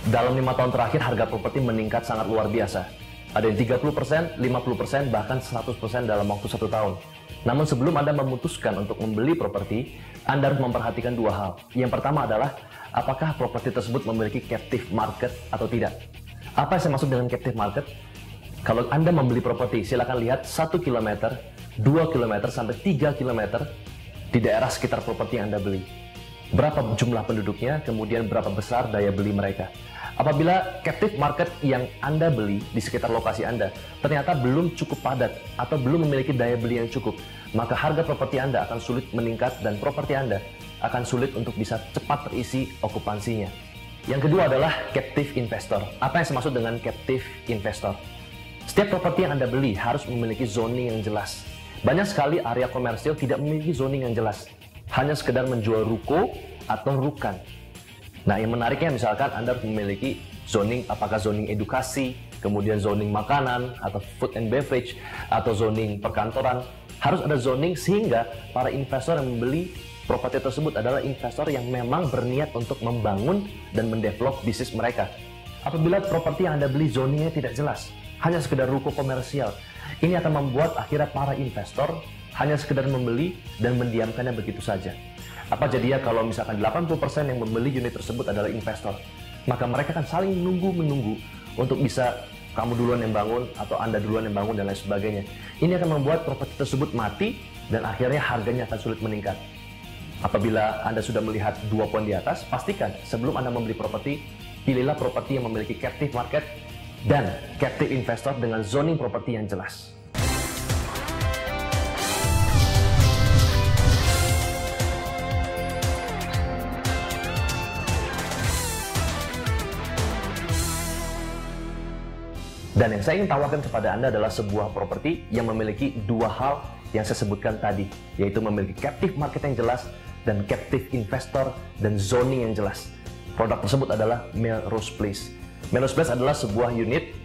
Dalam 5 tahun terakhir, harga properti meningkat sangat luar biasa. Ada yang 30%, 50%, bahkan 100% dalam waktu 1 tahun. Namun sebelum Anda memutuskan untuk membeli properti, Anda harus memperhatikan 2 hal. Yang pertama adalah, apakah properti tersebut memiliki captive market atau tidak? Apa yang saya maksud dengan captive market? Kalau Anda membeli properti, silakan lihat 1 km, 2 km, sampai 3 km di daerah sekitar properti yang Anda beli. Berapa jumlah penduduknya, kemudian berapa besar daya beli mereka. Apabila captive market yang Anda beli di sekitar lokasi Anda ternyata belum cukup padat atau belum memiliki daya beli yang cukup, maka harga properti Anda akan sulit meningkat dan properti Anda akan sulit untuk bisa cepat terisi okupansinya. Yang kedua adalah captive investor. Apa yang saya maksud dengan captive investor? Setiap properti yang Anda beli harus memiliki zoning yang jelas. Banyak sekali area komersial tidak memiliki zoning yang jelas, hanya sekedar menjual ruko atau rukan. Nah, yang menariknya misalkan Anda harus memiliki zoning, apakah zoning edukasi, kemudian zoning makanan, atau food and beverage, atau zoning perkantoran. Harus ada zoning sehingga para investor yang membeli properti tersebut adalah investor yang memang berniat untuk membangun dan mendevelop bisnis mereka. Apabila properti yang Anda beli zoningnya tidak jelas, hanya sekedar ruko komersial, ini akan membuat akhirnya para investor hanya sekedar membeli dan mendiamkannya begitu saja. Apa jadinya kalau misalkan 80% yang membeli unit tersebut adalah investor? Maka mereka akan saling menunggu untuk bisa kamu duluan yang bangun atau Anda duluan yang bangun dan lain sebagainya. Ini akan membuat properti tersebut mati dan akhirnya harganya akan sulit meningkat. Apabila Anda sudah melihat 2 poin di atas, pastikan sebelum Anda membeli properti, pilihlah properti yang memiliki captive market dan captive investor dengan zoning properti yang jelas. Dan yang saya ingin tawarkan kepada Anda adalah sebuah properti yang memiliki 2 hal yang saya sebutkan tadi, yaitu memiliki captive market yang jelas dan captive investor dan zoning yang jelas. Produk tersebut adalah Melrose Place. Melrose Place adalah sebuah unit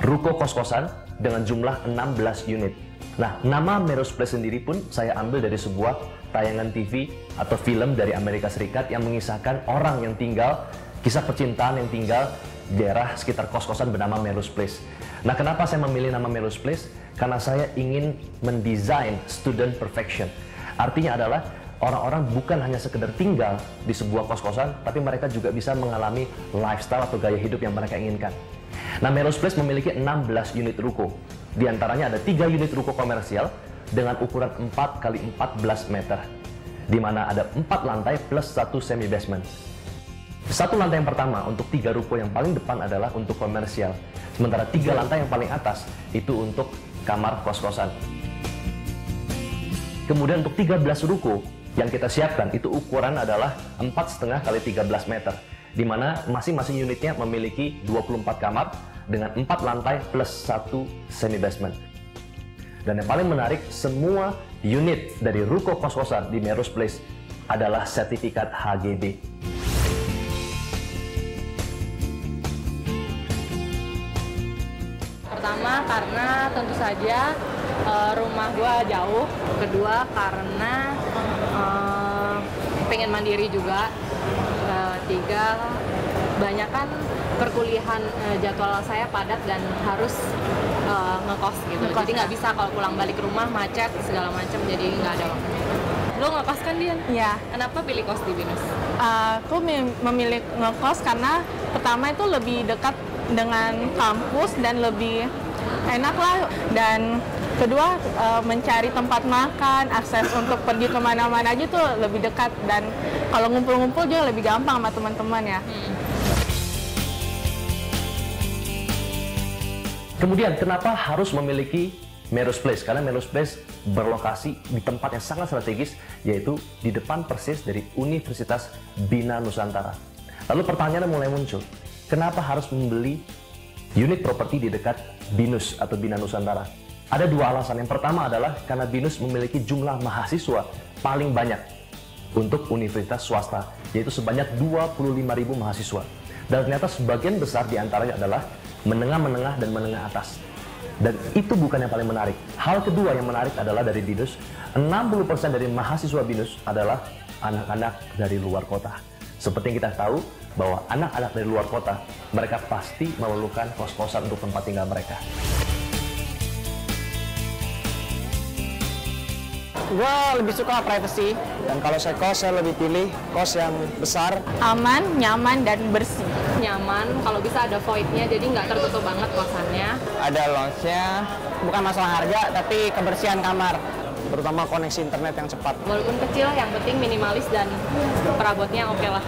ruko kos-kosan dengan jumlah 16 unit. Nah, nama Melrose Place sendiri pun saya ambil dari sebuah tayangan TV atau film dari Amerika Serikat yang mengisahkan orang yang tinggal, kisah percintaan yang tinggal di daerah sekitar kos-kosan bernama Melrose Place. Nah, kenapa saya memilih nama Melrose Place? Karena saya ingin mendesain student perfection. Artinya adalah orang-orang bukan hanya sekedar tinggal di sebuah kos-kosan, tapi mereka juga bisa mengalami lifestyle atau gaya hidup yang mereka inginkan. Nah, Melrose Place memiliki 16 unit ruko. Di antaranya ada 3 unit ruko komersial dengan ukuran 4 x 14 meter, di mana ada 4 lantai plus 1 semi basement. 1 lantai yang pertama untuk 3 ruko yang paling depan adalah untuk komersial, sementara 3 lantai yang paling atas itu untuk kamar kos-kosan. Kemudian untuk 13 ruko yang kita siapkan itu ukuran adalah 4,5 x 13 meter, di mana masing-masing unitnya memiliki 24 kamar dengan 4 lantai plus 1 semi basement. Dan yang paling menarik, semua unit dari ruko kos-kosan di Melrose Place adalah sertifikat HGB. Pertama karena tentu saja rumah gua jauh. Kedua karena pengen mandiri juga. Tiga, banyak kan perkuliahan jadwal saya padat dan harus ngekos gitu. Jadi nggak bisa kalau pulang balik ke rumah macet segala macam, jadi nggak ada waktunya. Lo ngekos kan, Dian? Iya. Kenapa pilih kos di Binus? Aku memilih ngekos karena pertama itu lebih dekat dengan kampus dan lebih enak lah, dan kedua mencari tempat makan, akses untuk pergi kemana-mana aja tuh lebih dekat, dan kalau ngumpul-ngumpul juga lebih gampang sama teman-teman ya. Kemudian kenapa harus memiliki Melrose Place? Karena Melrose Place berlokasi di tempat yang sangat strategis, yaitu di depan persis dari Universitas Bina Nusantara. Lalu pertanyaan mulai muncul, kenapa harus membeli unit properti di dekat BINUS atau Bina Nusantara? Ada dua alasan. Yang pertama adalah karena BINUS memiliki jumlah mahasiswa paling banyak untuk universitas swasta, yaitu sebanyak 25.000 mahasiswa. Dan ternyata sebagian besar diantaranya adalah menengah-menengah dan menengah atas. Dan itu bukan yang paling menarik. Hal kedua yang menarik adalah dari BINUS, 60% dari mahasiswa BINUS adalah anak-anak dari luar kota. Seperti yang kita tahu bahwa anak-anak dari luar kota, mereka pasti memerlukan kos-kosan untuk tempat tinggal mereka. Gue lebih suka privacy, dan kalau saya kos, saya lebih pilih kos yang besar, Aman, nyaman, dan bersih. Nyaman, kalau bisa ada void-nya, jadi nggak tertutup banget kosannya. ada lounge-nya, bukan masalah harga, tapi kebersihan kamar, terutama koneksi internet yang cepat. Walaupun kecil, yang penting minimalis dan perabotnya oke lah.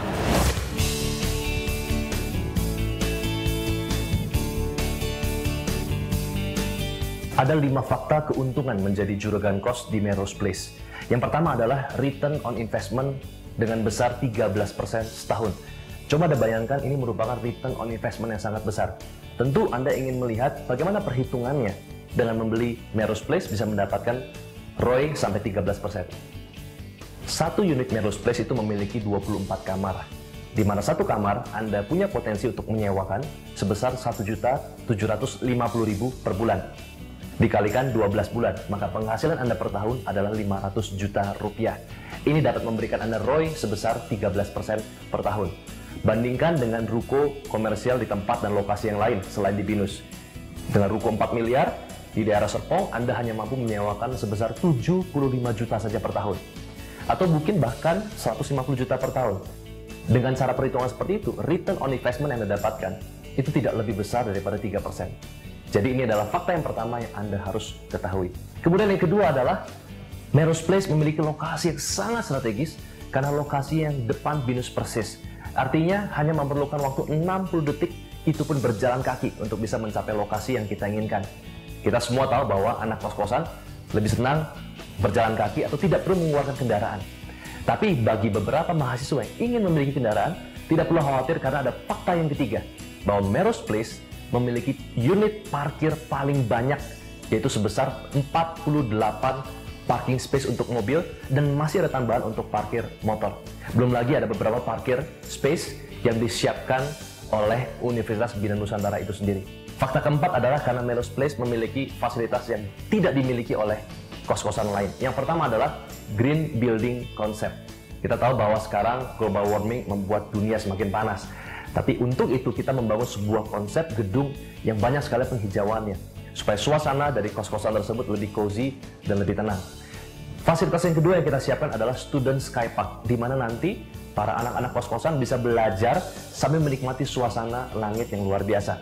Ada 5 fakta keuntungan menjadi juragan kos di Melrose Place. Yang pertama adalah return on investment dengan besar 13% setahun. Coba Anda bayangkan, ini merupakan return on investment yang sangat besar. Tentu Anda ingin melihat bagaimana perhitungannya dengan membeli Melrose Place bisa mendapatkan ROI sampai 13%. Satu unit Melrose Place itu memiliki 24 kamar, di mana satu kamar Anda punya potensi untuk menyewakan sebesar 1.750.000 per bulan. Dikalikan 12 bulan, maka penghasilan Anda per tahun adalah 500 juta rupiah. Ini dapat memberikan Anda ROI sebesar 13% per tahun. Bandingkan dengan ruko komersial di tempat dan lokasi yang lain selain di BINUS. Dengan ruko 4 miliar, di daerah Serpong, Anda hanya mampu menyewakan sebesar 75 juta saja per tahun. Atau mungkin bahkan 150 juta per tahun. Dengan cara perhitungan seperti itu, return on investment yang Anda dapatkan itu tidak lebih besar daripada 3%. Jadi ini adalah fakta yang pertama yang Anda harus ketahui. Kemudian yang kedua adalah Melrose Place memiliki lokasi yang sangat strategis karena lokasi yang depan BINUS persis. Artinya hanya memerlukan waktu 60 detik, itu pun berjalan kaki untuk bisa mencapai lokasi yang kita inginkan. Kita semua tahu bahwa anak kos-kosan lebih senang berjalan kaki atau tidak perlu mengeluarkan kendaraan. Tapi bagi beberapa mahasiswa yang ingin memiliki kendaraan, tidak perlu khawatir karena ada fakta yang ketiga, bahwa Melrose Place memiliki unit parkir paling banyak, yaitu sebesar 48 parking space untuk mobil dan masih ada tambahan untuk parkir motor. Belum lagi ada beberapa parkir space yang disiapkan oleh Universitas Bina Nusantara itu sendiri. Fakta keempat adalah karena Melrose Place memiliki fasilitas yang tidak dimiliki oleh kos-kosan lain. Yang pertama adalah green building concept. Kita tahu bahwa sekarang global warming membuat dunia semakin panas. Tapi untuk itu kita membangun sebuah konsep gedung yang banyak sekali penghijauannya, supaya suasana dari kos-kosan tersebut lebih cozy dan lebih tenang. Fasilitas yang kedua yang kita siapkan adalah Student Sky Park, di mana nanti para anak-anak kos-kosan bisa belajar sambil menikmati suasana langit yang luar biasa.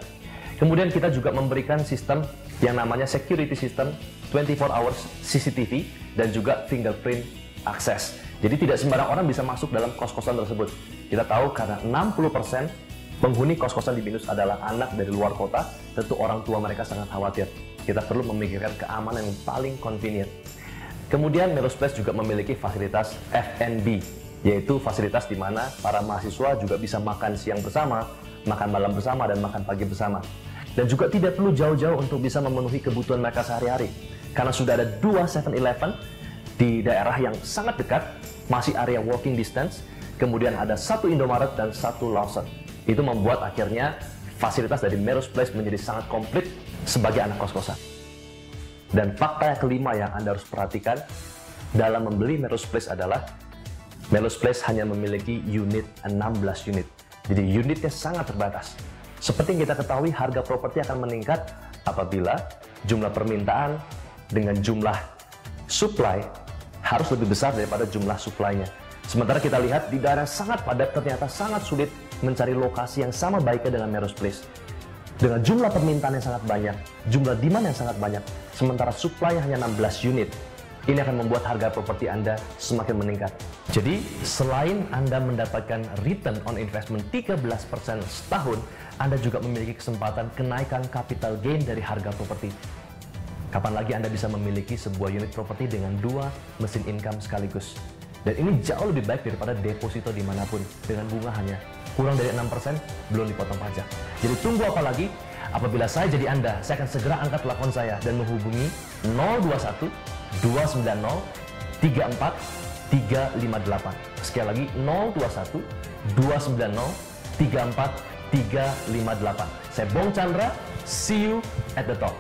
Kemudian kita juga memberikan sistem yang namanya security system 24 hours CCTV dan juga fingerprint access. Jadi tidak sembarang orang bisa masuk dalam kos-kosan tersebut. Kita tahu karena 60% penghuni kos-kosan di BINUS adalah anak dari luar kota, tentu orang tua mereka sangat khawatir. Kita perlu memikirkan keamanan yang paling convenient. Kemudian Melrose Place juga memiliki fasilitas F&B, yaitu fasilitas di mana para mahasiswa juga bisa makan siang bersama, makan malam bersama, dan makan pagi bersama. Dan juga tidak perlu jauh-jauh untuk bisa memenuhi kebutuhan mereka sehari-hari, karena sudah ada 2 7-Eleven di daerah yang sangat dekat, masih area walking distance, kemudian ada 1 Indomaret dan 1 Lawson. Itu membuat akhirnya fasilitas dari Melrose Place menjadi sangat komplit sebagai anak kos-kosan. Dan fakta yang kelima yang Anda harus perhatikan dalam membeli Melrose Place adalah Melrose Place hanya memiliki unit 16 unit. Jadi unitnya sangat terbatas. Seperti yang kita ketahui, harga properti akan meningkat apabila jumlah permintaan dengan jumlah supply harus lebih besar daripada jumlah supply-nya. Sementara kita lihat di daerah sangat padat ternyata sangat sulit mencari lokasi yang sama baiknya dengan Melrose Place. Dengan jumlah permintaan yang sangat banyak, jumlah demand yang sangat banyak, sementara supply hanya 16 unit, ini akan membuat harga properti Anda semakin meningkat. Jadi, selain Anda mendapatkan return on investment 13% setahun, Anda juga memiliki kesempatan kenaikan capital gain dari harga properti. Kapan lagi Anda bisa memiliki sebuah unit properti dengan 2 mesin income sekaligus? Dan ini jauh lebih baik daripada deposito dimanapun, dengan bunga hanya kurang dari 6%, belum dipotong pajak. Jadi tunggu apa lagi? Apabila saya jadi Anda, saya akan segera angkat telepon saya dan menghubungi 021 290 34 358. Sekali lagi 021 290 34 358. Saya Bong Chandra, see you at the top.